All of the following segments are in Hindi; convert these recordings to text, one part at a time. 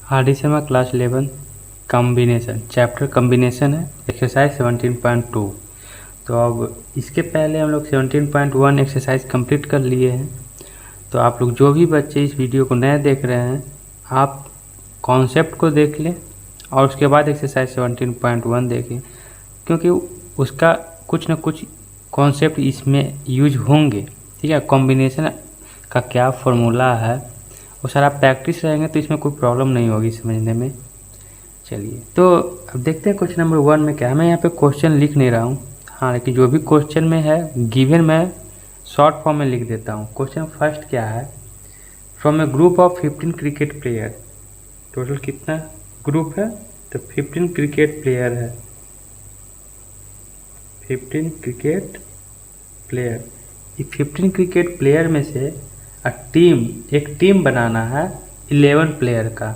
RD Sharma class 11 combination chapter combination है एक्सरसाइज 17.2। तो अब इसके पहले हम लोग 17.1 एक्सरसाइज कंप्लीट कर लिए हैं। तो आप लोग जो भी बच्चे इस वीडियो को नए देख रहे हैं, आप कॉन्सेप्ट को देख लें और उसके बाद एक्सरसाइज 17.1 देखें, क्योंकि उसका कुछ न कुछ कॉन्सेप्ट इसमें यूज होंगे। ठीक है, कॉम्बिनेशन का क्या फॉर्मूला है वो सारा प्रैक्टिस रहेंगे, तो इसमें कोई प्रॉब्लम नहीं होगी समझने में। चलिए, तो अब देखते हैं क्वेश्चन नंबर 1 में क्या है। मैं यहाँ पे क्वेश्चन लिख नहीं रहा हूँ, हाँ, लेकिन जो भी क्वेश्चन में है गिवन मैं शॉर्ट फॉर्म में लिख देता हूँ। क्वेश्चन फर्स्ट क्या है, from A group of 15 cricket player. Total कितना ग्रुप है, तो 15 क्रिकेट प्लेयर है, 15 क्रिकेट प्लेयर। ये 15 क्रिकेट प्लेयर में से एक टीम बनाना है 11 प्लेयर का।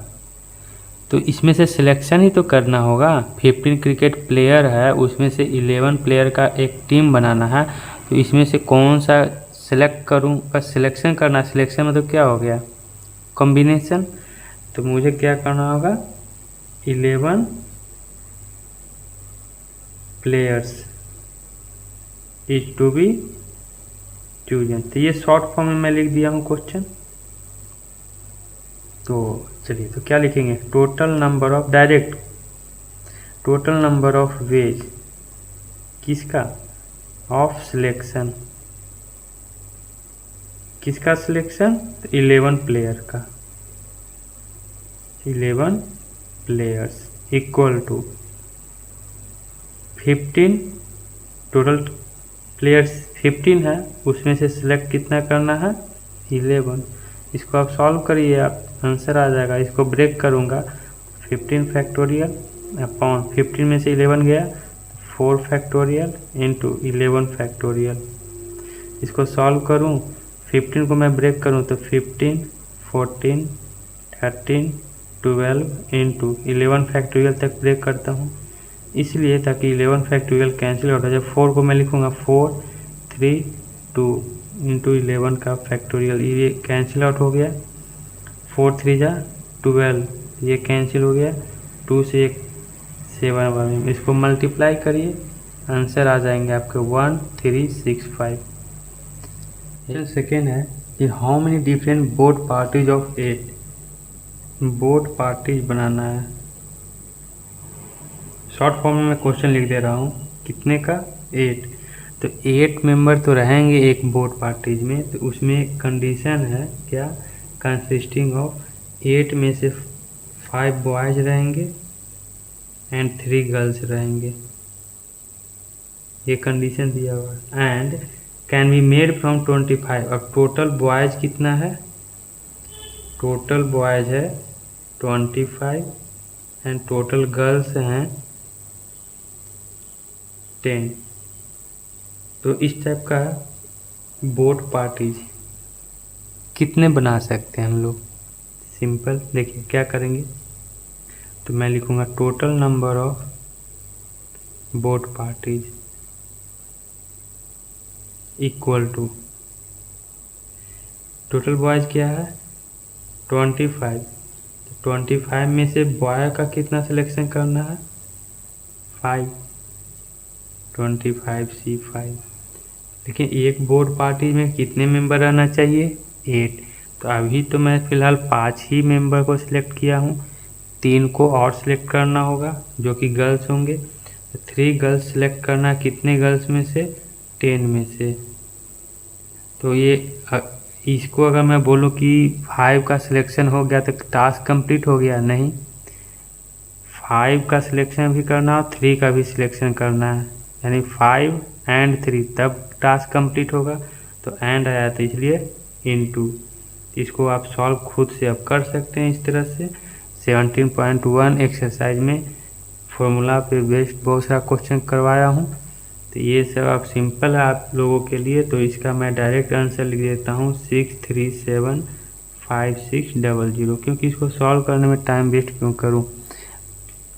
तो इसमें से सिलेक्शन ही तो करना होगा। 15 क्रिकेट प्लेयर है, उसमें से 11 प्लेयर का एक टीम बनाना है। तो इसमें से कौन सा सेलेक्ट करूं, बस सिलेक्शन करना। सिलेक्शन मतलब क्या हो गया, कॉम्बिनेशन। तो मुझे क्या करना होगा, 11 players is to be chosen. तो ये शॉर्ट फॉर्म में मैं लिख दिया हूँ क्वेश्चन। तो चलिए, तो क्या लिखेंगे, total number of direct, total number of ways किसका, ऑफ सिलेक्शन, किसका सिलेक्शन, 11 प्लेयर का, 11 players equal to 15, total players 15 है, उसमें से सिलेक्ट कितना करना है, 11। इसको आप सॉल्व करिए, आप आंसर आ जाएगा। इसको ब्रेक करूँगा, 15 फैक्टोरियल अपॉन 15 में से 11 गया, 4 फैक्टोरियल इंटू 11 फैक्टोरियल। इसको सॉल्व करूँ, 15 को मैं ब्रेक करूँ तो 15, 14, 13, 12 इंटू 11 फैक्टोरियल तक ब्रेक करता हूँ, इसलिए ताकि 11 फैक्टोरियल कैंसिल आउट हो जाए। 4 को मैं लिखूँगा 4, 3, 2 इंटू 11 का फैक्टोरियल, ये कैंसिल आउट हो गया। 4 3 जा 12, ये कैंसिल हो गया। 2 से 1 7, इसको मल्टीप्लाई करिए, आंसर आ जाएंगे आपके 1365। सेकेंड है कि how many different board parties of 8, board parties बनाना है। शॉर्ट फॉर्म में मैं क्वेश्चन लिख दे रहा हूँ, कितने का, 8। तो 8 मेंबर तो रहेंगे एक बोर्ड पार्टीज में। तो उसमें कंडीशन है क्या, कंसिस्टिंग ऑफ 8 में से 5 बॉयज रहेंगे एंड 3 गर्ल्स रहेंगे, ये कंडीशन दिया हुआ है। And can be made from 25। अब टोटल बॉयज कितना है, टोटल बॉयज है 25 एंड टोटल गर्ल्स हैं 10। तो इस टाइप का बोर्ड पार्टीज कितने बना सकते हैं हम लोग, सिंपल। देखिए क्या करेंगे, तो मैं लिखूंगा total number of board parties equal to, total boys क्या है 25। तो 25 में से बॉय का कितना सिलेक्शन करना है, 5, 25C5। लेकिन एक बोर्ड पार्टी में कितने मेंबर रहना चाहिए, 8। तो अभी तो मैं फ़िलहाल 5 ही मेंबर को सिलेक्ट किया हूँ, 3 को और सिलेक्ट करना होगा जो कि गर्ल्स होंगे। तो 3 गर्ल्स सिलेक्ट करना, कितने गर्ल्स में से, 10 में से। तो ये इसको अगर मैं बोलूँ कि 5 का सिलेक्शन हो गया तो टास्क कंप्लीट हो गया, नहीं, 5 का सिलेक्शन भी करना और 3 का भी सिलेक्शन करना है, यानी 5 एंड 3 तब टास्क कंप्लीट होगा। तो एंड आया तो इसलिए इनटू। इसको आप सॉल्व खुद से अब कर सकते हैं इस तरह से। 17.1 एक्सरसाइज में फॉर्मूला पे बेस्ड बहुत सारा क्वेश्चन करवाया हूँ। तो ये सब आप सिंपल है आप लोगों के लिए। तो इसका मैं डायरेक्ट आंसर लिख देता हूँ 6375600, क्योंकि इसको सॉल्व करने में टाइम वेस्ट क्यों करूँ,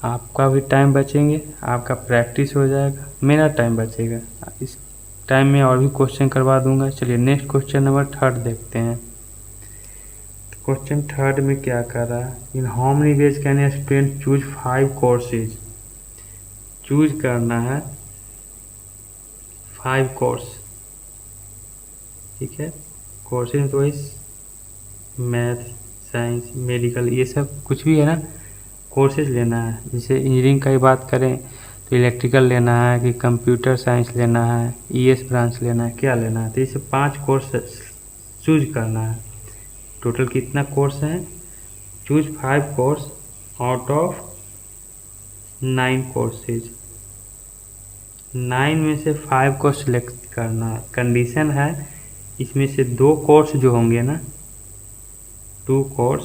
आपका भी टाइम बचेंगे, आपका प्रैक्टिस हो जाएगा, मेरा टाइम बचेगा। इस टाइम में और भी क्वेश्चन करवा दूंगा। चलिए नेक्स्ट क्वेश्चन नंबर 3 देखते हैं। क्वेश्चन थर्ड में क्या कर रहा है, in how many ways can a student choose 5 courses. Choose करना है 5 कोर्स, ठीक है। कोर्सेज तो वही मैथ, साइंस, मेडिकल, ये सब कुछ भी है ना, कोर्सेज लेना है। जैसे इंजीनियरिंग का ही बात करें तो इलेक्ट्रिकल लेना है कि कंप्यूटर साइंस लेना है, ईएस ब्रांच लेना है, क्या लेना है। तो इसे 5 कोर्स चूज करना है। टोटल कितना कोर्स है, choose 5 course out of 9 courses. 9 में से 5 को सिलेक्ट करना है। कंडीशन है इसमें से 2 कोर्स जो होंगे ना, 2 कोर्स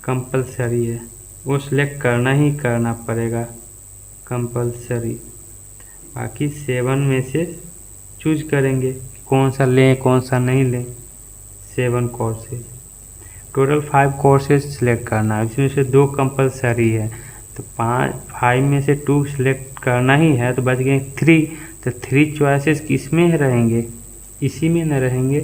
कंपलसरी है, वो सिलेक्ट करना ही करना पड़ेगा, कंपलसरी। बाकी 7 में से चूज करेंगे कौन सा लें कौन सा नहीं लें। 7 कोर्सेज, टोटल 5 कोर्सेज सिलेक्ट करना है, उसमें से 2 कंपलसरी है। तो 5 में से 2 सिलेक्ट करना ही है, तो बच गए 3। तो 3 चॉइसेस किस में रहेंगे, इसी में न रहेंगे।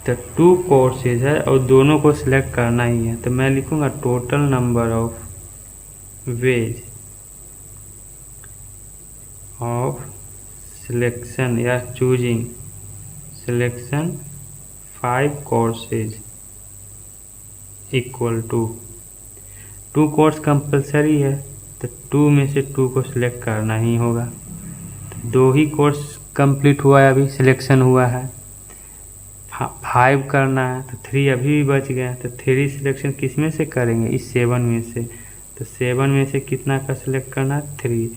तो 2 कोर्सेज है और दोनों को सिलेक्ट करना ही है। तो मैं लिखूँगा total number of ways of selection या choosing selection 5 courses equal to 2 course compulsory है, तो 2 में से 2 को सिलेक्ट करना ही होगा। तो 2 ही कोर्स कंप्लीट हुआ है, अभी सिलेक्शन हुआ है। 5 करना है तो 3 अभी भी बच गए, तो 3 सिलेक्शन किस में से करेंगे, इस 7 में से। तो 7 में से कितना का सिलेक्ट करना है, 3।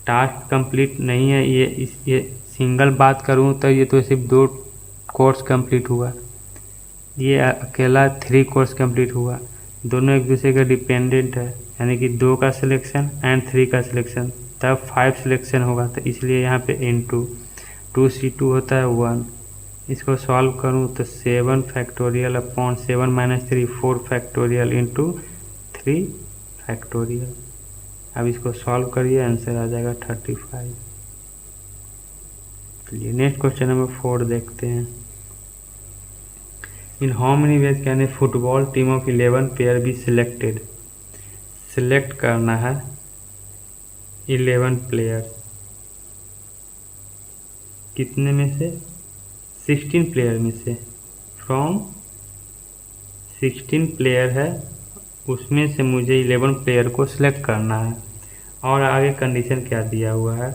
टास्क कंप्लीट नहीं है ये सिंगल बात करूँ तो ये तो सिर्फ 2 कोर्स कंप्लीट हुआ, ये अकेला 3 कोर्स कंप्लीट हुआ। दोनों एक दूसरे का डिपेंडेंट है, यानी कि 2 का सिलेक्शन एंड 3 का सिलेक्शन, तब 5 सिलेक्शन होगा। तो इसलिए यहाँ पे इनटू 2C2 होता है 1। इसको सॉल्व करूँ तो 7 factorial upon 7 minus 3 4 factorial into 3 factorial. अब इसको सॉल्व करिए, आंसर आ जाएगा 35। चलिए नेक्स्ट क्वेश्चन नंबर 4 देखते हैं। In how many ways can a football team of 11 player be selected. Select करना है 11 प्लेयर, कितने में से, 16 प्लेयर में से। फ्रॉम 16 प्लेयर है, उसमें से मुझे 11 प्लेयर को सिलेक्ट करना है। और आगे कंडीशन क्या दिया हुआ है,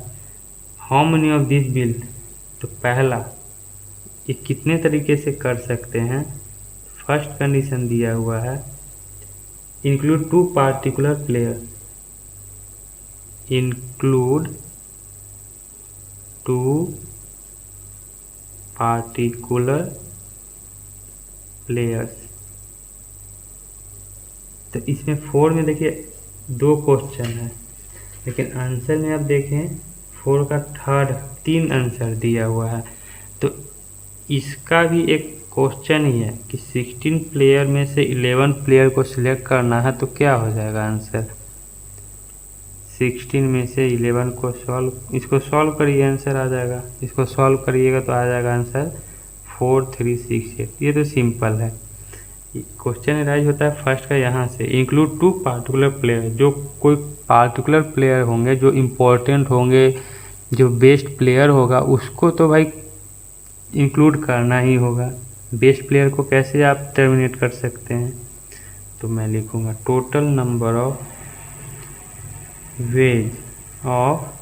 how many of this will. तो पहला ये कितने तरीके से कर सकते हैं। फर्स्ट कंडीशन दिया हुआ है include 2 particular player, include 2 particular players. तो इसमें 4 में देखिए 2 क्वेश्चन है, लेकिन आंसर में आप देखें 4 का थर्ड 3 आंसर दिया हुआ है। तो इसका भी एक क्वेश्चन ही है कि 16 प्लेयर में से 11 प्लेयर को सिलेक्ट करना है, तो क्या हो जाएगा आंसर। 16 में से 11 को इसको सॉल्व करिए, आंसर आ जाएगा। इसको सॉल्व करिएगा तो आ जाएगा आंसर 4368। ये तो सिंपल है। क्वेश्चन राइज होता है फर्स्ट का यहाँ से, इंक्लूड 2 पार्टिकुलर प्लेयर। जो कोई पार्टिकुलर प्लेयर होंगे, जो इम्पोर्टेंट होंगे, जो बेस्ट प्लेयर होगा, उसको तो भाई इंक्लूड करना ही होगा। बेस्ट प्लेयर को कैसे आप टर्मिनेट कर सकते हैं। तो मैं लिखूँगा total number of ways of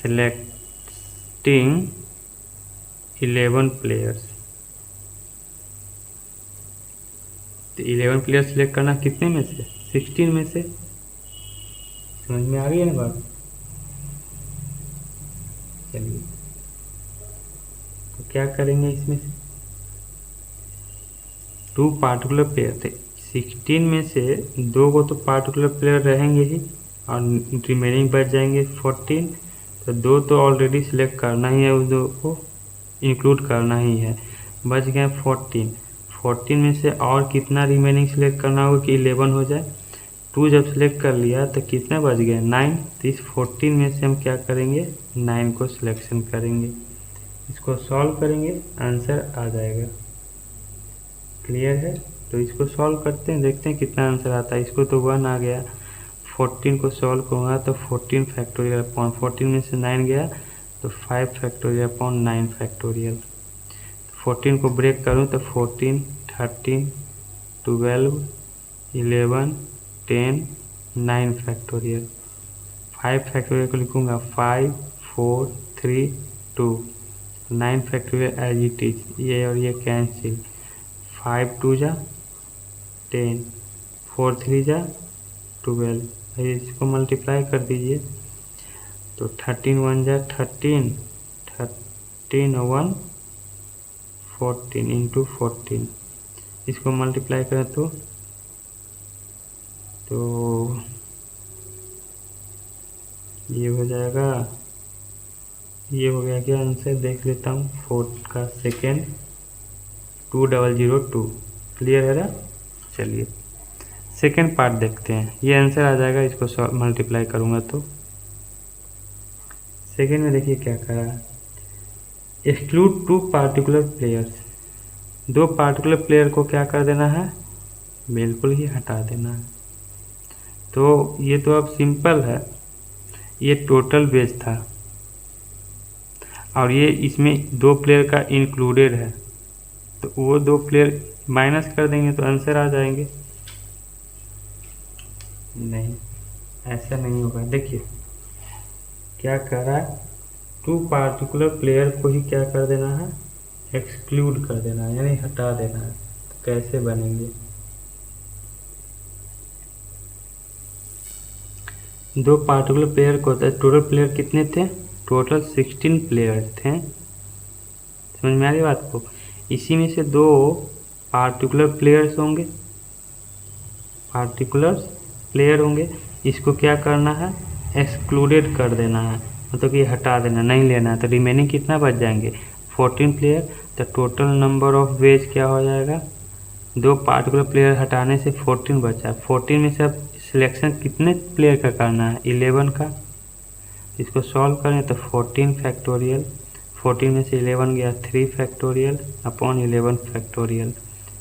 selecting 11 players. तो 11 प्लेयर सिलेक्ट करना कितने में से, 16 में से। समझ में आ गई है ना बात। चलिए तो क्या करेंगे, इसमें से 2 पार्टिकुलर प्लेयर थे, 16 में से 2 को तो पार्टिकुलर प्लेयर रहेंगे ही और रिमेनिंग बच जाएंगे 14। तो 2 तो ऑलरेडी सिलेक्ट करना ही है, उस 2 को इंक्लूड करना ही है। बच गए 14 में से और कितना रिमेनिंग सिलेक्ट करना होगा कि 11 हो जाए। 2 जब सिलेक्ट कर लिया तो कितना बच गया 9। तो इस 14 में से हम क्या करेंगे, 9 को सिलेक्शन करेंगे। इसको सॉल्व करेंगे, आंसर आ जाएगा। क्लियर है? तो इसको सॉल्व करते हैं, देखते हैं कितना आंसर आता है। इसको तो 1 आ गया। 14 को सॉल्व करूँगा तो 14 फैक्टोरियल अपॉन 14 में से 9 गया तो 5 फैक्टोरियल अपॉन 9 फैक्टोरियल। 14 को ब्रेक करूँ तो 14, 13, 12, 11, 10, 9 फैक्टोरियल। 5 फैक्टोरियल को लिखूँगा 5, 4, 3, 2, 9 फैक्टोरियल एज इट इज, ये और ये कैंसिल। 5 2 जा 10, 4 3 जा 12, इसको मल्टीप्लाई कर दीजिए तो 13 1 जा 13, 13 1 14 इंटू 14, इसको मल्टीप्लाई करें तो ये हो जाएगा, ये हो गया क्या आंसर, देख लेता हूँ 4 का सेकेंड 2002। क्लियर है ना? चलिए सेकेंड पार्ट देखते हैं, ये आंसर आ जाएगा, इसको मल्टीप्लाई करूँगा तो। सेकेंड में देखिए क्या करा, exclude 2 particular players, 2 particular player को क्या कर देना है, बिल्कुल ही हटा देना है। तो ये तो अब सिंपल है, ये टोटल बेस था और ये इसमें 2 प्लेयर का इंक्लूडेड है, तो वो 2 प्लेयर माइनस कर देंगे तो आंसर आ जाएंगे। नहीं, ऐसा नहीं होगा। देखिए क्या कर रहा है, 2 पार्टिकुलर प्लेयर को ही क्या कर देना है, एक्सक्लूड कर देना है, यानी हटा देना है। तो कैसे बनेंगे, 2 पार्टिकुलर प्लेयर को होता है, टोटल प्लेयर कितने थे, टोटल 16 प्लेयर थे। समझ में आ रही बात को? इसी में से 2 पार्टिकुलर प्लेयर्स होंगे, पार्टिकुलर प्लेयर होंगे, इसको क्या करना है, एक्सक्लूडेड कर देना है, मतलब कि हटा देना, नहीं लेना है। तो रिमेनिंग कितना बच जाएंगे, 14 प्लेयर। तो टोटल नंबर ऑफ वेज क्या हो जाएगा, 2 पार्टिकुलर प्लेयर हटाने से 14 बचा। 14 में से अब सिलेक्शन कितने प्लेयर का करना है, 11 का। इसको सॉल्व करें तो 14 फैक्टोरियल, 14 में से 11 गया 3 फैक्टोरियल अपॉन 11 फैक्टोरियल।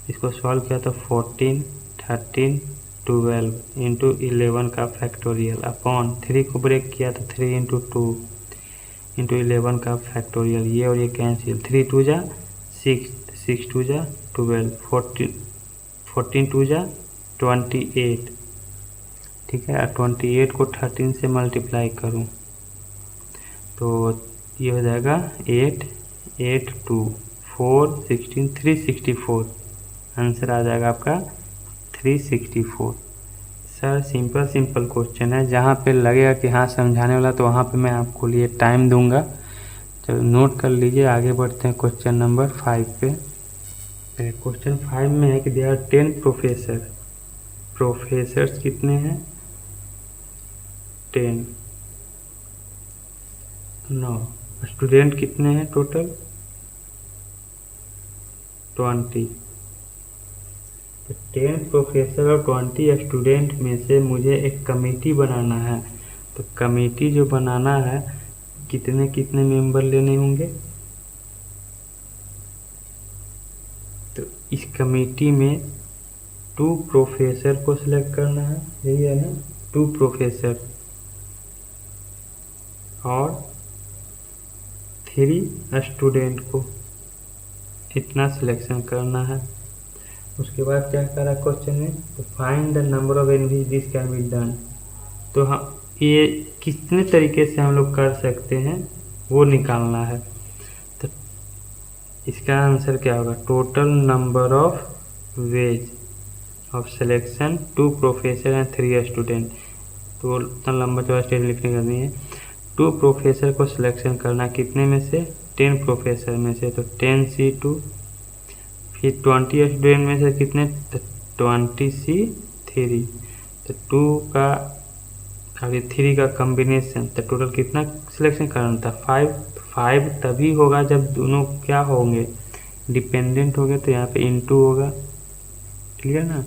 इसको सॉल्व किया तो 14, 13, 12 इंटू 11 का फैक्टोरियल अपॉन 3 को ब्रेक किया तो 3 इंटू 2 इंटू 11 का फैक्टोरियल, ये और ये कैंसिल। 3 2 जा 6, 6 2 जा 12, 14 2 जा 28, ठीक है। 28 को 13 से मल्टीप्लाई करूं तो ये हो जाएगा 8, 8 2 4 16 364, आंसर आ जाएगा आपका 364। सर सिंपल क्वेश्चन है, जहाँ पे लगेगा कि हाँ समझाने वाला तो वहाँ पे मैं आपको लिए टाइम दूंगा। चलो नोट कर लीजिए, आगे बढ़ते हैं क्वेश्चन नंबर 5 पे। क्वेश्चन 5 में है कि दे आर 10 प्रोफेसर्स कितने हैं, 10। 9 स्टूडेंट कितने हैं टोटल, 20। तो 10 प्रोफेसर और 20 स्टूडेंट में से मुझे एक कमेटी बनाना है। तो कमेटी जो बनाना है, कितने कितने मेंबर लेने होंगे, तो इस कमेटी में 2 प्रोफेसर को सिलेक्ट करना है, यही है ना, 2 प्रोफेसर और 3 स्टूडेंट को, इतना सिलेक्शन करना है। उसके बाद क्या करा क्वेश्चन में, तो find the number of envies this can be done. तो हम ये कितने तरीके से हम लोग कर सकते हैं वो निकालना है। तो इसका आंसर क्या होगा, total number of ways of selection 2 professor and 3 student. तो इतना लंबा चौड़ा स्टेज लिखने का नहीं है। 2 प्रोफेसर को सिलेक्शन करना, कितने में से, 10 प्रोफेसर में से, तो 10C2। फिर 20 स्टूडेंट में से कितने, तो 20C3। तो 2 का और 3 का कॉम्बिनेशन, तो टोटल कितना सिलेक्शन करना था, 5 तभी होगा जब दोनों क्या होंगे, डिपेंडेंट होंगे, तो यहाँ पे इनटू होगा। क्लियर ना?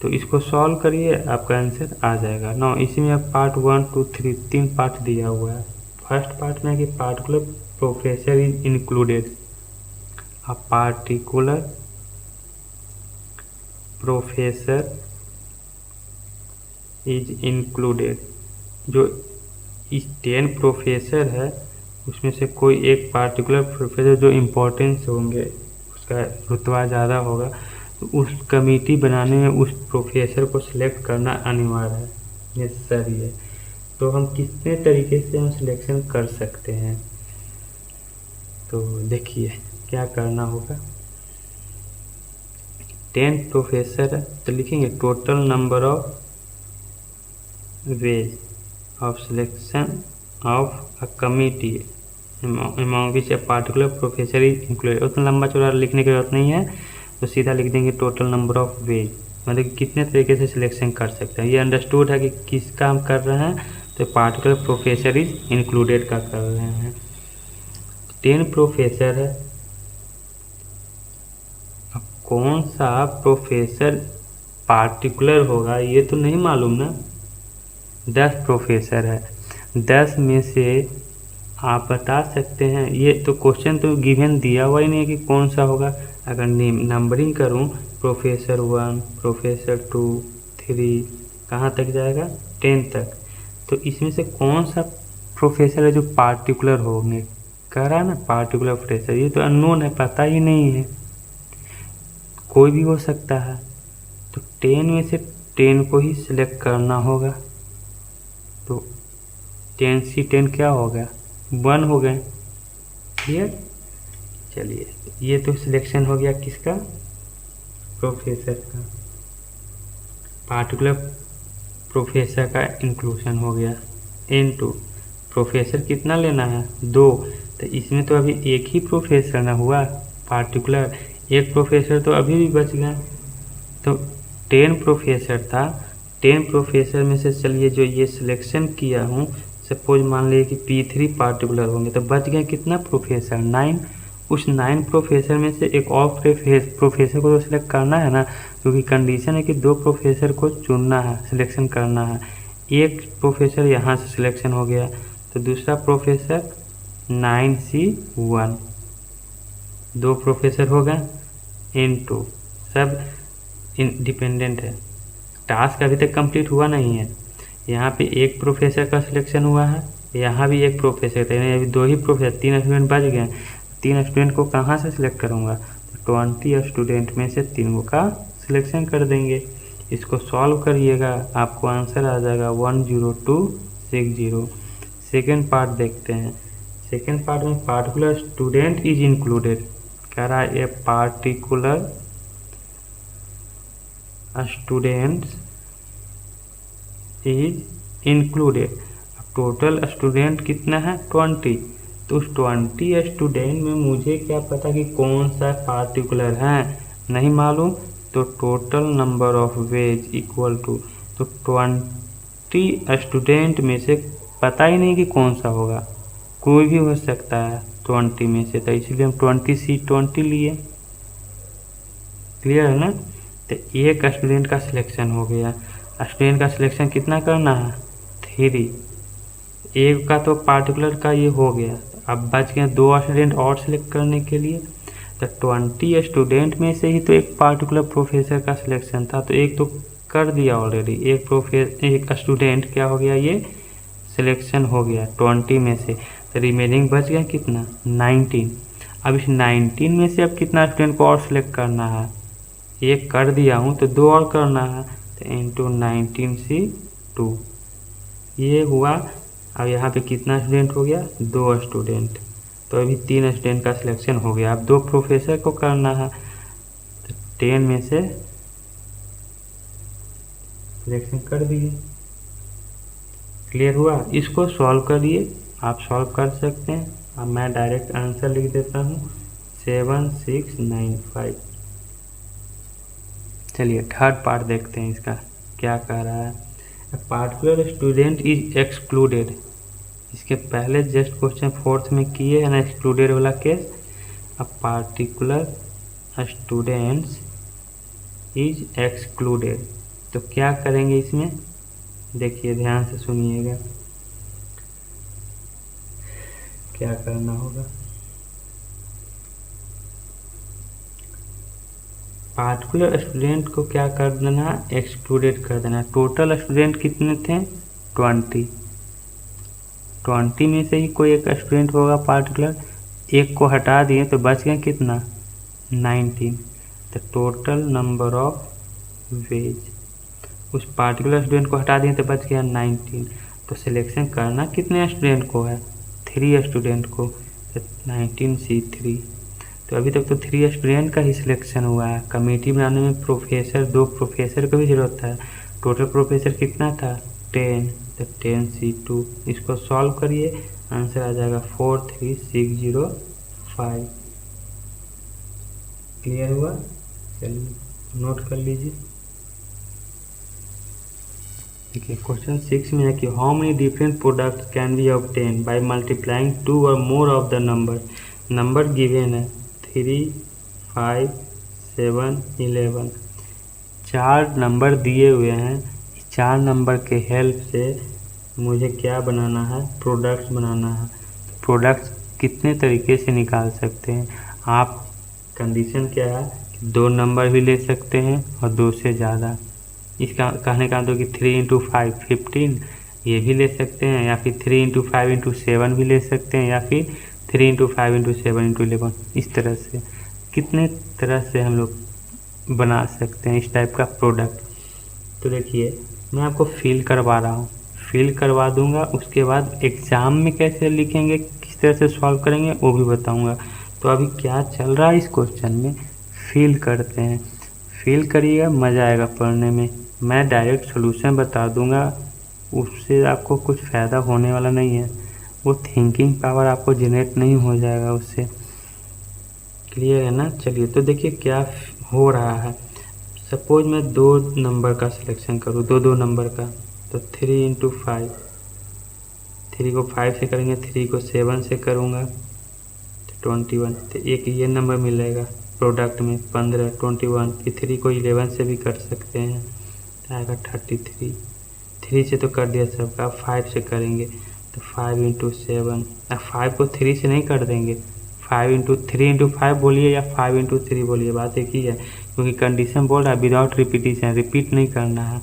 तो इसको सॉल्व करिए, आपका आंसर आ जाएगा। 9 इसी में अब पार्ट 1 2 3 3 पार्ट दिया हुआ है। फर्स्ट पार्ट में कि particular professor is included, a particular professor is included. जो इस 10 प्रोफेसर है उसमें से कोई एक पार्टिकुलर प्रोफेसर जो इम्पोर्टेंस होंगे, उसका रुतबा ज़्यादा होगा, तो उस कमेटी बनाने में उस प्रोफेसर को सिलेक्ट करना अनिवार्य है, नेसेसरी है। तो हम कितने तरीके से हम सिलेक्शन कर सकते हैं, तो देखिए क्या करना होगा। 10 प्रोफेसर है तो लिखेंगे total number of ways of selection of a committee among which a particular professor is included। उतना लंबा चौड़ा लिखने की जरूरत नहीं है, तो सीधा लिख देंगे टोटल नंबर ऑफ वेज, मतलब कितने तरीके से सिलेक्शन कर सकते हैं। ये अंडरस्टूड है कि किसका हम कर रहे हैं, तो पार्टिकुलर प्रोफेसर इज इंक्लूडेड का कर रहे हैं। 10 प्रोफेसर है, अब कौन सा प्रोफेसर पार्टिकुलर होगा ये तो नहीं मालूम ना। 10 प्रोफेसर है, 10 में से आप बता सकते हैं, ये तो क्वेश्चन तो गिवन दिया हुआ ही नहीं है कि कौन सा होगा। अगर नंबरिंग करूं प्रोफेसर 1, प्रोफेसर 2, 3, कहाँ तक जाएगा 10 तक, तो इसमें से कौन सा प्रोफेसर है जो पार्टिकुलर होंगे, कह रहा है ना पार्टिकुलर प्रोफेसर, ये तो अननोन है, पता ही नहीं है, कोई भी हो सकता है। तो 10 में से 10 को ही सिलेक्ट करना होगा, तो 10C10 क्या होगा 1 हो गए, क्लियर। चलिए ये तो सिलेक्शन हो गया किसका, प्रोफेसर का, पार्टिकुलर प्रोफेसर का इंक्लूजन हो गया। N2 प्रोफेसर कितना लेना है 2, तो इसमें तो अभी एक ही प्रोफेसर ना हुआ पार्टिकुलर, एक प्रोफेसर तो अभी भी बच गया। तो 10 प्रोफेसर था, 10 प्रोफेसर में से चलिए जो ये सिलेक्शन किया हूँ, सपोज मान लीजिए कि P3 पार्टिकुलर होंगे, तो बच गया कितना प्रोफेसर 9। उस 9 प्रोफेसर में से एक और प्रोफेसर को तो सिलेक्ट करना है ना, क्योंकि कंडीशन है कि 2 प्रोफेसर को चुनना है, सिलेक्शन करना है। एक प्रोफेसर यहाँ से सिलेक्शन हो गया, तो दूसरा प्रोफेसर 9C1, 2 प्रोफेसर हो गए। N2 सब इंडिपेंडेंट है, टास्क अभी तक कंप्लीट हुआ नहीं है। यहाँ पे एक प्रोफेसर का सिलेक्शन हुआ है, यहाँ भी एक प्रोफेसर था, यानी अभी 2 ही प्रोफेसर, 3 स्टूडेंट बच गए। 3 स्टूडेंट को कहाँ से सिलेक्ट करूँगा, तो 20 स्टूडेंट में से 3 का सिलेक्शन कर देंगे। इसको सॉल्व करिएगा, आपको आंसर आ जाएगा 10260। सेकेंड पार्ट देखते हैं। सेकेंड पार्ट में पार्टिकुलर स्टूडेंट इज इंक्लूडेड, कह रहा है a particular students is included. Total student कितना है 20, तो उस 20 स्टूडेंट में मुझे क्या पता कि कौन सा पार्टिकुलर है, नहीं मालूम, तो total number of ways equal to, तो 20 स्टूडेंट में से पता ही नहीं कि कौन सा होगा, कोई भी हो सकता है 20 में से, तो इसलिए हम 20C20 लिए, क्लियर है ना। तो एक स्टूडेंट का सिलेक्शन हो गया, स्टूडेंट का सिलेक्शन कितना करना है 3, एक का तो पार्टिकुलर का ये हो गया, अब बच गए 2 स्टूडेंट और सिलेक्ट करने के लिए। तो 20 स्टूडेंट में से ही तो एक पार्टिकुलर प्रोफेसर का सिलेक्शन था, तो एक तो कर दिया ऑलरेडी, एक स्टूडेंट क्या हो गया, ये सिलेक्शन हो गया 20 में से, तो रिमेनिंग बच गया कितना 19। अब इस 19 में से अब कितना स्टूडेंट को और सिलेक्ट करना है, एक कर दिया हूँ तो 2 और करना है, तो इंटू 19C2 ये हुआ। अब यहाँ पे कितना स्टूडेंट हो गया 2 स्टूडेंट, तो अभी 3 स्टूडेंट का सिलेक्शन हो गया। अब 2 प्रोफेसर को करना है, तो 10 में से सिलेक्शन कर दिए, क्लियर हुआ। इसको सॉल्व करिए, आप सॉल्व कर सकते हैं। अब मैं डायरेक्ट आंसर लिख देता हूँ 7695। चलिए थर्ड पार्ट देखते हैं, इसका क्या कह रहा है। पार्टिकुलर स्टूडेंट इज एक्सक्लूडेड, इसके पहले जस्ट क्वेश्चन 4th में किए है ना एक्सक्लूडेड वाला केस। अब पार्टिकुलर स्टूडेंट्स इज एक्सक्लूडेड, तो क्या करेंगे इसमें, देखिए ध्यान से सुनिएगा। क्या करना होगा, पार्टिकुलर स्टूडेंट को क्या कर देना, एक्सक्लूडेड कर देना। टोटल स्टूडेंट कितने थे, 20 में से ही कोई एक स्टूडेंट होगा पार्टिकुलर, एक को हटा दिए तो बच गया कितना, 19। The total number of veg, उस पार्टिकुलर स्टूडेंट को हटा दिए तो बच गया 19। तो सिलेक्शन करना कितने स्टूडेंट को है, 3 स्टूडेंट को, तो 19C3। तो अभी तक तो 3 स्टूडेंट का ही सिलेक्शन हुआ है। कमेटी बनाने में प्रोफेसर, 2 प्रोफेसर की भी ज़रूरत है। टोटल प्रोफेसर कितना था, 10, तो 10C2। इसको सॉल्व करिए, आंसर आ जाएगा 43605। क्लियर हुआ, चलिए नोट कर लीजिए। देखिए क्वेश्चन 6 में है कि how many different products can be obtain by multiplying 2 और more of the number given है 3, 5, 7, 11। 4 नंबर दिए हुए हैं, 4 नंबर के हेल्प से मुझे क्या बनाना है, प्रोडक्ट्स बनाना है। प्रोडक्ट्स कितने तरीके से निकाल सकते हैं आप, कंडीशन क्या है कि 2 नंबर भी ले सकते हैं और 2 से ज़्यादा। इसका कहने का मतलब कि 3 × 5 15 ये भी ले सकते हैं, या फिर 3 × 5 × 7 भी ले सकते हैं, या फिर 3 × 5 × 7 × 11। इस तरह से कितने तरह से हम लोग बना सकते हैं इस टाइप का प्रोडक्ट। तो देखिए मैं आपको फिल करवा रहा हूँ, फिल करवा दूंगा, उसके बाद एग्ज़ाम में कैसे लिखेंगे, किस तरह से सॉल्व करेंगे वो भी बताऊंगा। तो अभी क्या चल रहा है इस क्वेश्चन में, फिल करते हैं। फिल करिएगा, मज़ा आएगा पढ़ने में। मैं डायरेक्ट सॉल्यूशन बता दूंगा, उससे आपको कुछ फ़ायदा होने वाला नहीं है, वो थिंकिंग पावर आपको जनरेट नहीं हो जाएगा उससे। क्लियर है ना। चलिए तो देखिए क्या हो रहा है। सपोज मैं 2 नंबर का सिलेक्शन करूँ, 2 नंबर का, तो 3 × 5, 3 को 5 से करेंगे, 3 को 7 से करूँगा तो 21। तो एक ये नंबर मिलेगा प्रोडक्ट में 15, 21। फिर 3 को 11 से भी कर सकते हैं तो आएगा 33। 3 से तो कर दिया सबका, 5 से करेंगे तो 5 × 7। अब 5 को 3 से नहीं कर देंगे, 3 × 5 बोलिए या 5 × 3 बोलिए, बात एक ही है, क्योंकि कंडीशन बोल रहा है विदाउट रिपीटिशन, रिपीट नहीं करना है,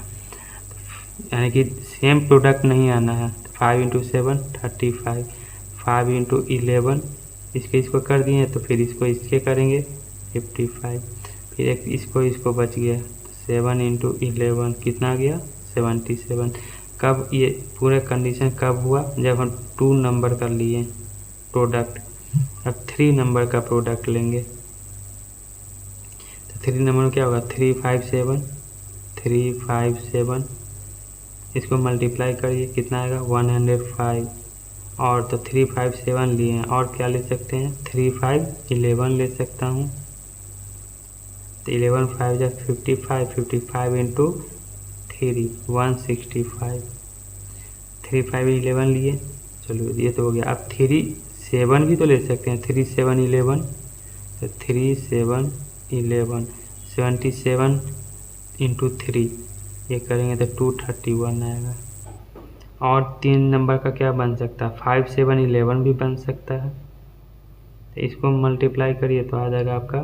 यानी कि सेम प्रोडक्ट नहीं आना है। 5 × 7 35, 5 × 11 इसको कर दिए, तो फिर इसको इसके करेंगे 55, फिर एक इसको बच गया 7 × 11 कितना आ गया 77। कब ये पूरे कंडीशन कब हुआ, जब हम 2 नंबर का लिए प्रोडक्ट। अब 3 नंबर का प्रोडक्ट लेंगे तो 3 नंबर में क्या होगा, 3, 5, 7, 3, 5, 7, इसको मल्टीप्लाई करिए कितना आएगा 105। और तो 3, 5, 7 लिए हैं, और क्या ले सकते हैं, 3, 5, 11 ले सकता हूँ। तो 11, 5 जा 55, 55 × 3 165, 3, 5, 11 लिए, चलो ये तो हो गया। अब 3, 7 भी तो ले सकते हैं, 3, 7, 11, तो 3, 7, 11 77 × 3 ये करेंगे तो 231 आएगा। और 3 नंबर का क्या बन सकता है, 5, 7, 11 भी बन सकता है, तो इसको मल्टीप्लाई करिए तो आ जाएगा आपका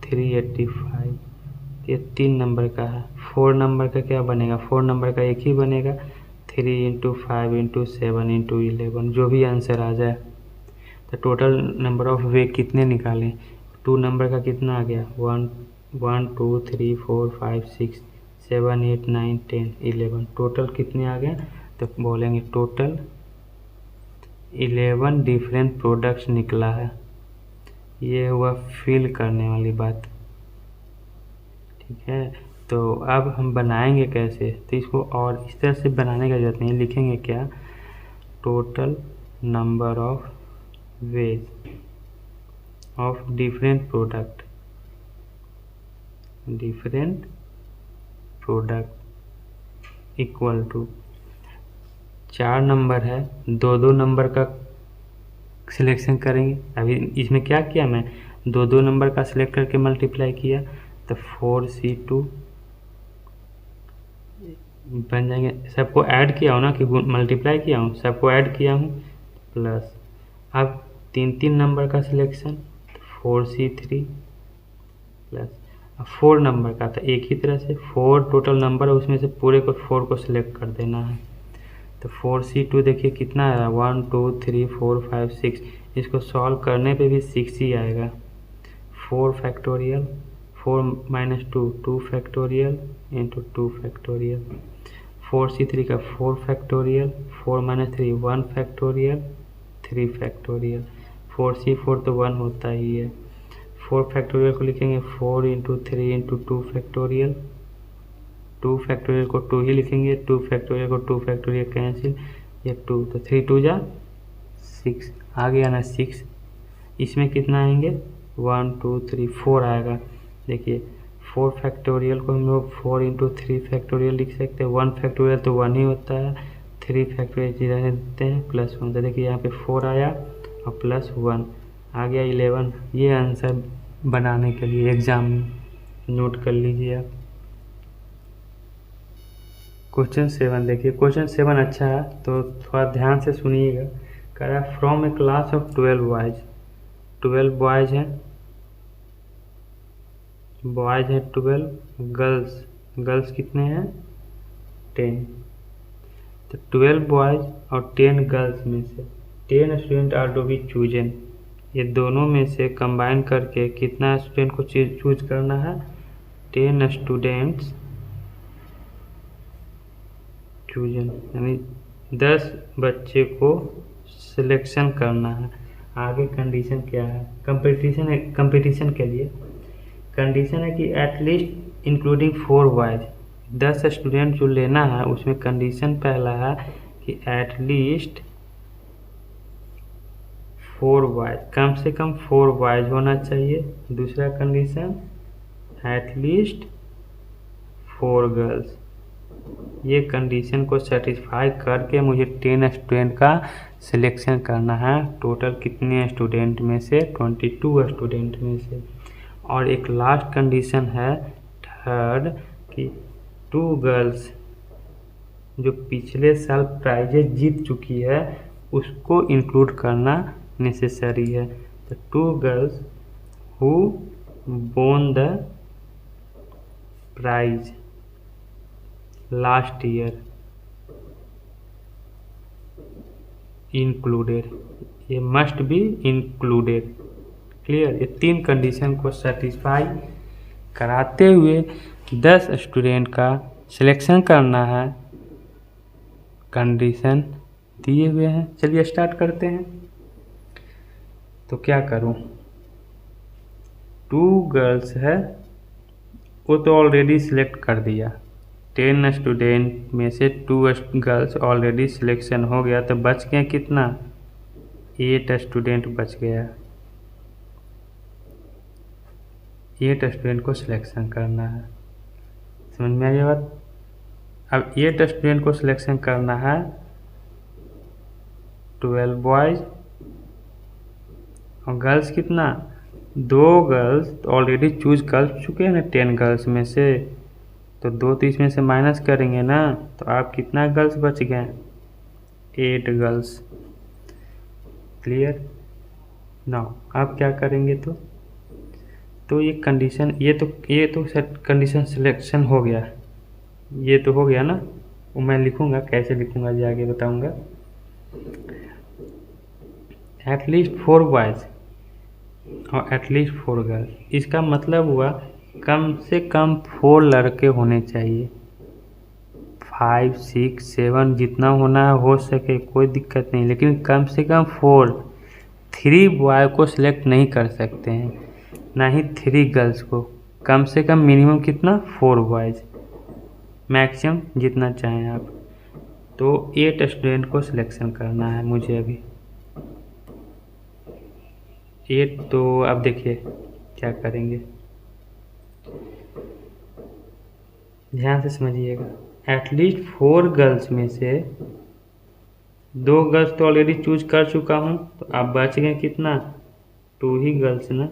385। ये 3 नंबर का है। 4 नंबर का क्या बनेगा, 4 नंबर का एक ही बनेगा, 3 × 5 × 7 × 11, जो भी आंसर आ जाए। तो टोटल नंबर ऑफ वे कितने निकालें, 2 नंबर का कितना आ गया, 1, 2, 3, 4, 5, 6, 7, 8, 9, 10, 11, टोटल कितने आ गए, तो बोलेंगे टोटल 11 डिफरेंट प्रोडक्ट्स निकला है। ये हुआ फिल करने वाली बात, ठीक है। तो अब हम बनाएंगे कैसे, तो इसको और इस तरह से बनाने का जरूरत नहीं, लिखेंगे क्या, total number of ways of different product equal to 4 number है, 2 नंबर का सिलेक्शन करेंगे। अभी इसमें क्या किया, मैं 2 नंबर का सिलेक्ट करके मल्टीप्लाई किया, तो 4C2 बन जाएंगे। सबको ऐड किया हो ना कि मल्टीप्लाई किया हूँ, सबको ऐड किया हूँ, प्लस अब 3 नंबर का सिलेक्शन 4C3 प्लस 4 नंबर का था, एक ही तरह से 4 टोटल नंबर है, उसमें से पूरे को 4 को सिलेक्ट कर देना है। तो 4C2 देखिए कितना आया 1 2 3 4 5 6, इसको सॉल्व करने पे भी 6 ही आएगा। 4 factorial 4 minus 2 2 factorial into 2 factorial. 4C3 का 4 factorial 4 minus 3 1 factorial 3 factorial. 4C4 तो 1 होता ही है। 4 फैक्टोरियल को लिखेंगे 4 इंटू 3 इंटू 2 फैक्टोरियल। 2 फैक्टोरियल को 2 ही लिखेंगे, 2 फैक्टोरियल को 2 फैक्टोरियल कैंसिल, ये 2 तो 3 2 जा 6 आ गया ना 6। इसमें कितना आएंगे 1 2 3 4 आएगा। देखिए 4 फैक्टोरियल को हम लोग 4 इंटू 3 फैक्टोरियल लिख सकते हैं। 1 फैक्टोरियल तो 1 ही होता है, 3 फैक्टोरियल रहने देते हैं प्लस 1। तो देखिए यहाँ पे 4 आया और प्लस 1 आ गया 11। ये आंसर बनाने के लिए एग्जाम नोट कर लीजिए आप। क्वेश्चन 7 देखिए, क्वेश्चन 7 अच्छा है तो थोड़ा ध्यान से सुनिएगा। कह रहा है from A class of 12 boys, 12 boys हैं, बॉयज हैं 12, गर्ल्स गर्ल्स कितने हैं 10। तो 12 बॉयज और 10 गर्ल्स में से 10 student are to be chosen. ये दोनों में से कंबाइन करके कितना स्टूडेंट को चूज करना है 10 स्टूडेंट्स चूजन, यानी 10 बच्चे को सिलेक्शन करना है। आगे कंडीशन क्या है, कंपटीशन है, कंपटीशन के लिए कंडीशन है कि एटलीस्ट इंक्लूडिंग 4 बॉयज, 10 स्टूडेंट जो लेना है उसमें कंडीशन पहला है कि एटलीस्ट 4 बॉयज, कम से कम 4 बॉयज होना चाहिए। दूसरा कंडीशन एटलीस्ट 4 गर्ल्स। ये कंडीशन को सेटिस्फाई करके मुझे 10 स्टूडेंट का सिलेक्शन करना है। टोटल कितने स्टूडेंट में से 22 स्टूडेंट में से। और एक लास्ट कंडीशन है थर्ड कि 2 गर्ल्स जो पिछले साल प्राइजेज जीत चुकी है उसको इंक्लूड करना नेसेसरी है। तो 2 girls who won the prize last year included, ये मस्ट बी इंक्लूडेड। क्लियर, ये 3 कंडीशन को सेटिस्फाई कराते हुए 10 स्टूडेंट का सिलेक्शन करना है। कंडीशन दिए हुए हैं, चलिए स्टार्ट करते हैं। तो क्या करूं, 2 गर्ल्स है वो तो ऑलरेडी सिलेक्ट कर दिया, 10 स्टूडेंट में से 2 गर्ल्स ऑलरेडी सिलेक्शन हो गया, तो बच गया कितना 8 स्टूडेंट बच गया। 8 स्टूडेंट को सिलेक्शन करना है, समझ में आई बात। अब 8 स्टूडेंट को सिलेक्शन करना है, 12 बॉयज और गर्ल्स कितना 2 गर्ल्स ऑलरेडी चूज कर चुके हैं ना 10 गर्ल्स में से, तो 2 तो इसमें से माइनस करेंगे ना, तो आप कितना गर्ल्स बच गए 8 गर्ल्स। क्लियर, नाउ आप क्या करेंगे तो ये कंडीशन ये तो कंडीशन सिलेक्शन हो गया, ये तो हो गया ना। वो मैं लिखूंगा, कैसे लिखूंगा ये आगे बताऊंगा। एटलीस्ट 4 बॉयज और एटलीस्ट 4 गर्ल्स, इसका मतलब हुआ कम से कम 4 लड़के होने चाहिए। 5 6 7 जितना होना है हो सके, कोई दिक्कत नहीं, लेकिन कम से कम 4। 3 बॉय को सिलेक्ट नहीं कर सकते हैं, ना ही 3 गर्ल्स को। कम से कम मिनिमम कितना 4 बॉयज, मैक्सिमम जितना चाहें आप। तो 8 स्टूडेंट को सिलेक्शन करना है मुझे अभी 8। तो अब देखिए क्या करेंगे, ध्यान से समझिएगा। एटलीस्ट 4 गर्ल्स में से 2 गर्ल्स तो ऑलरेडी चूज कर चुका हूँ, तो अब बच गए कितना 2 ही गर्ल्स ना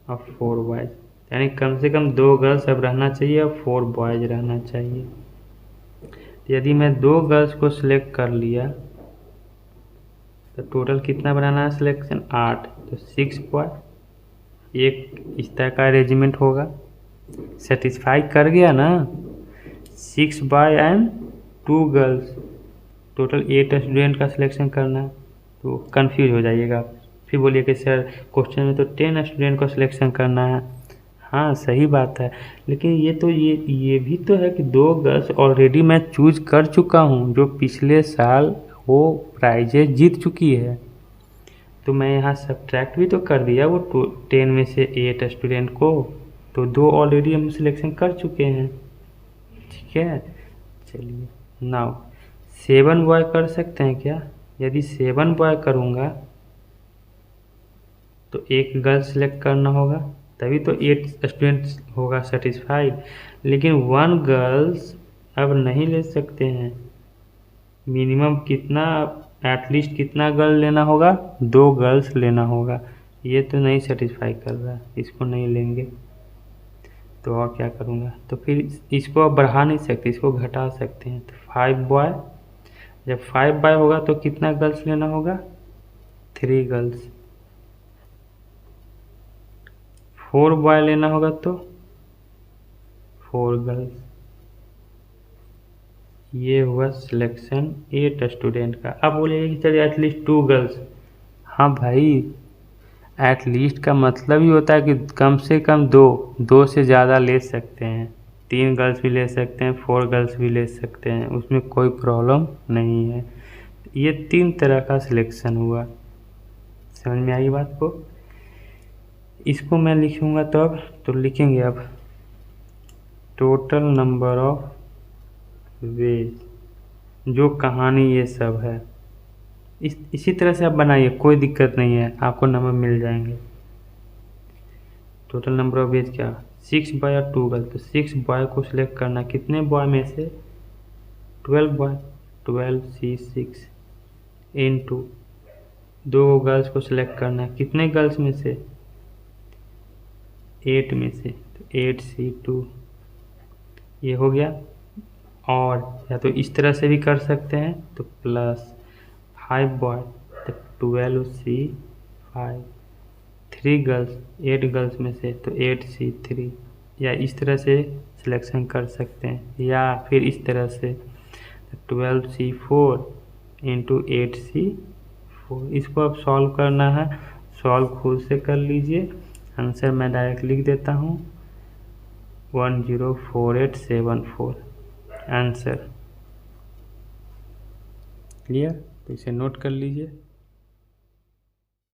और 4 बॉयज, यानी कम से कम 2 गर्ल्स अब रहना चाहिए और 4 बॉयज रहना चाहिए। यदि मैं 2 गर्ल्स को सिलेक्ट कर लिया तो टोटल कितना बनाना है सिलेक्शन 8, तो 6 बॉय, एक इस तरह का अरेंजमेंट होगा। सेटिस्फाई कर गया ना, 6 boy and 2 girls, total 8 student का सिलेक्शन करना है। तो कंफ्यूज हो जाइएगा, फिर बोलिए कि सर क्वेश्चन में तो 10 स्टूडेंट को सिलेक्शन करना है। हाँ सही बात है, लेकिन ये भी तो है कि 2 गर्ल्स ऑलरेडी मैं चूज कर चुका हूँ, जो पिछले साल वो प्राइजेज जीत चुकी है। तो मैं यहाँ सब्ट्रैक्ट भी तो कर दिया वो 10 में से 8 स्टूडेंट को, तो 2 ऑलरेडी हम सिलेक्शन कर चुके हैं। ठीक है, चलिए नाउ 7 बॉय कर सकते हैं क्या? यदि 7 बॉय करूँगा तो एक गर्ल सिलेक्ट करना होगा, तभी तो 8 स्टूडेंट्स होगा सेटिस्फाइड। लेकिन 1 गर्ल्स अब नहीं ले सकते हैं, मिनिमम कितना, एटलीस्ट कितना गर्ल लेना होगा, 2 गर्ल्स लेना होगा। ये तो नहीं सेटिस्फाई कर रहा, इसको नहीं लेंगे तो और क्या करूँगा? तो फिर इसको अब बढ़ा नहीं सकते, इसको घटा सकते हैं। तो 5 बॉय, जब 5 बॉय होगा तो कितना गर्ल्स लेना होगा, 3 गर्ल्स। 4 बॉय लेना होगा तो 4 गर्ल्स। ये हुआ सिलेक्शन 8 स्टूडेंट का। अब बोलिए कि चलिए एटलीस्ट 2 गर्ल्स। हाँ भाई, एटलीस्ट का मतलब ही होता है कि कम से कम 2 से ज़्यादा ले सकते हैं, 3 गर्ल्स भी ले सकते हैं, 4 गर्ल्स भी ले सकते हैं, उसमें कोई प्रॉब्लम नहीं है। ये 3 तरह का सिलेक्शन हुआ, समझ में आई बात को? इसको मैं लिखूँगा तब, तो लिखेंगे अब टोटल नंबर ऑफ वेज, जो कहानी ये सब है इसी तरह से आप बनाइए, कोई दिक्कत नहीं है, आपको नंबर मिल जाएंगे। टोटल नंबर ऑफ वेज क्या, 6 बॉय और 2 गर्ल, तो 6 बॉय को सिलेक्ट करना, कितने बॉय में से, 12 बॉय, 12C6 इनटू 2 गर्ल्स को सिलेक्ट करना, कितने गर्ल्स में से, 8 में से, तो 8C2 ये हो गया। और या तो इस तरह से भी कर सकते हैं, तो प्लस 5 बॉय, तो 12C5, 3 गर्ल्स, 8 गर्ल्स में से, तो 8C3, या इस तरह से सिलेक्शन कर सकते हैं, या फिर इस तरह से 12C4 इंटू 8C4। इसको अब सॉल्व करना है, सॉल्व खुद से कर लीजिए। आंसर मैं डायरेक्ट लिख देता हूँ, 104874 आंसर। क्लियर? तो इसे नोट कर लीजिए।